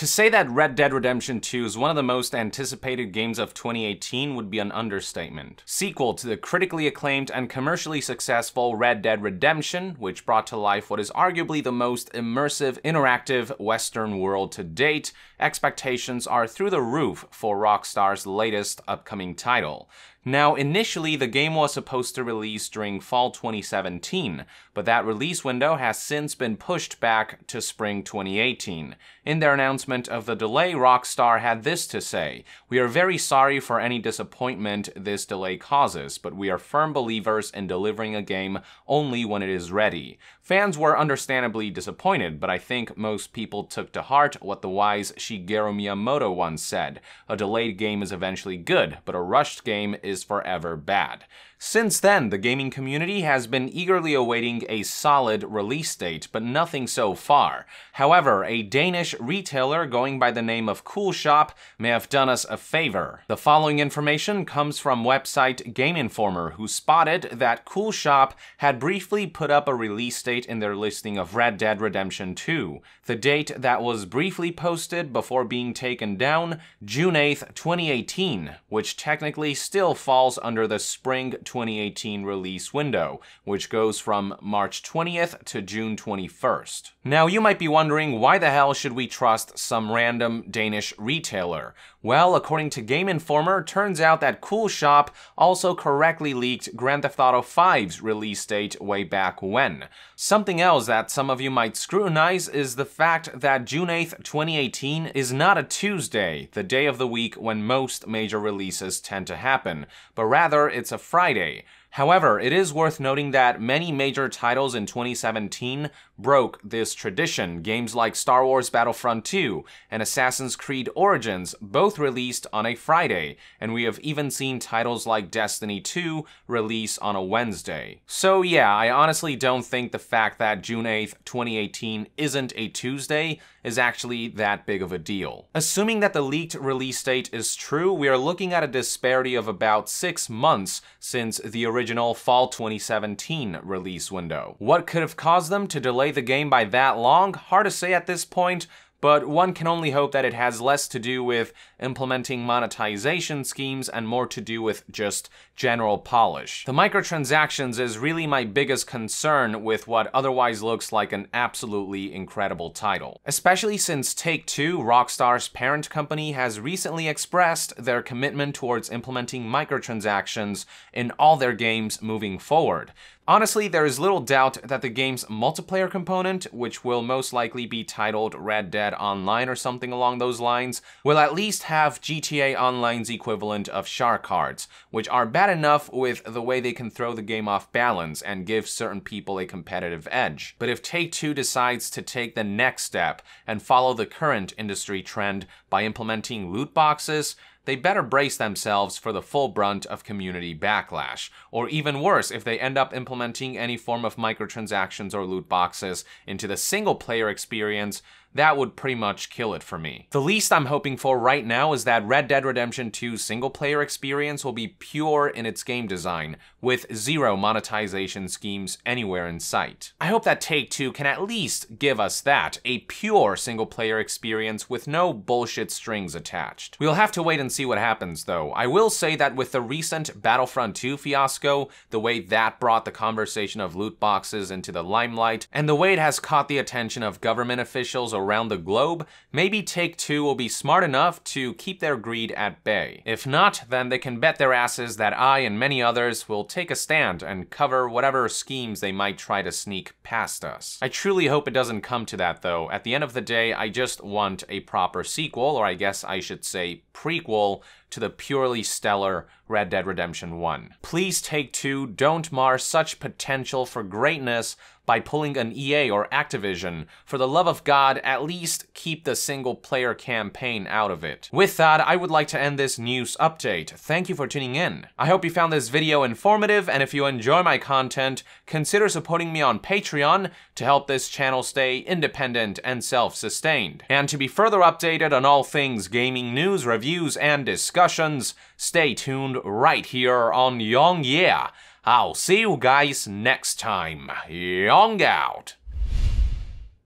To say that Red Dead Redemption 2 is one of the most anticipated games of 2018 would be an understatement. Sequel to the critically acclaimed and commercially successful Red Dead Redemption, which brought to life what is arguably the most immersive, interactive Western world to date, expectations are through the roof for Rockstar's latest upcoming title. Now, initially, the game was supposed to release during fall 2017, but that release window has since been pushed back to spring 2018. In their announcement of the delay, Rockstar had this to say: "We are very sorry for any disappointment this delay causes, but we are firm believers in delivering a game only when it is ready." Fans were understandably disappointed, but I think most people took to heart what the wise Shigeru Miyamoto once said: "A delayed game is eventually good, but a rushed game is forever bad." Since then, the gaming community has been eagerly awaiting a solid release date, but nothing so far. However, a Danish retailer going by the name of CoolShop may have done us a favor. The following information comes from website Game Informer, who spotted that CoolShop had briefly put up a release date in their listing of Red Dead Redemption 2. The date that was briefly posted before being taken down, June 8th, 2018, which technically still falls under the spring 2018 release window, which goes from March 20th to June 21st. Now, you might be wondering, why the hell should we trust some random Danish retailer? Well, according to Game Informer, turns out that CoolShop also correctly leaked Grand Theft Auto 5's release date way back when. Something else that some of you might scrutinize is the fact that June 8th, 2018 is not a Tuesday, the day of the week when most major releases tend to happen, but rather it's a Friday. However, it is worth noting that many major titles in 2017 broke this tradition. Games like Star Wars Battlefront 2 and Assassin's Creed Origins both released on a Friday, and we have even seen titles like Destiny 2 release on a Wednesday. So yeah, I honestly don't think the fact that June 8th, 2018 isn't a Tuesday is actually that big of a deal. Assuming that the leaked release date is true, we are looking at a disparity of about 6 months since the original fall 2017 release window. What could have caused them to delay the game by that long? Hard to say at this point, but one can only hope that it has less to do with implementing monetization schemes and more to do with just general polish. The microtransactions is really my biggest concern with what otherwise looks like an absolutely incredible title. Especially since Take-Two, Rockstar's parent company, has recently expressed their commitment towards implementing microtransactions in all their games moving forward. Honestly, there is little doubt that the game's multiplayer component, which will most likely be titled Red Dead Online or something along those lines, will at least have GTA Online's equivalent of shark cards, which are bad enough with the way they can throw the game off balance and give certain people a competitive edge. But if Take-Two decides to take the next step and follow the current industry trend by implementing loot boxes, they better brace themselves for the full brunt of community backlash. Or even worse, if they end up implementing any form of microtransactions or loot boxes into the single-player experience, that would pretty much kill it for me. The least I'm hoping for right now is that Red Dead Redemption 2's single-player experience will be pure in its game design, with zero monetization schemes anywhere in sight. I hope that Take-Two can at least give us that, a pure single-player experience with no bullshit strings attached. We'll have to wait and see what happens, though. I will say that with the recent Battlefront 2 fiasco, the way that brought the conversation of loot boxes into the limelight, and the way it has caught the attention of government officials around the globe, maybe Take-Two will be smart enough to keep their greed at bay. If not, then they can bet their asses that I and many others will take a stand and cover whatever schemes they might try to sneak past us. I truly hope it doesn't come to that, though. At the end of the day, I just want a proper sequel, or I guess I should say prequel, to the purely stellar Red Dead Redemption 1. Please, Take-Two, don't mar such potential for greatness by pulling an EA or Activision. For the love of God, at least keep the single-player campaign out of it. With that, I would like to end this news update. Thank you for tuning in. I hope you found this video informative, and if you enjoy my content, consider supporting me on Patreon to help this channel stay independent and self-sustained. And to be further updated on all things gaming news, reviews, and discussions, stay tuned right here on Young Yeah. I'll see you guys next time. Young out.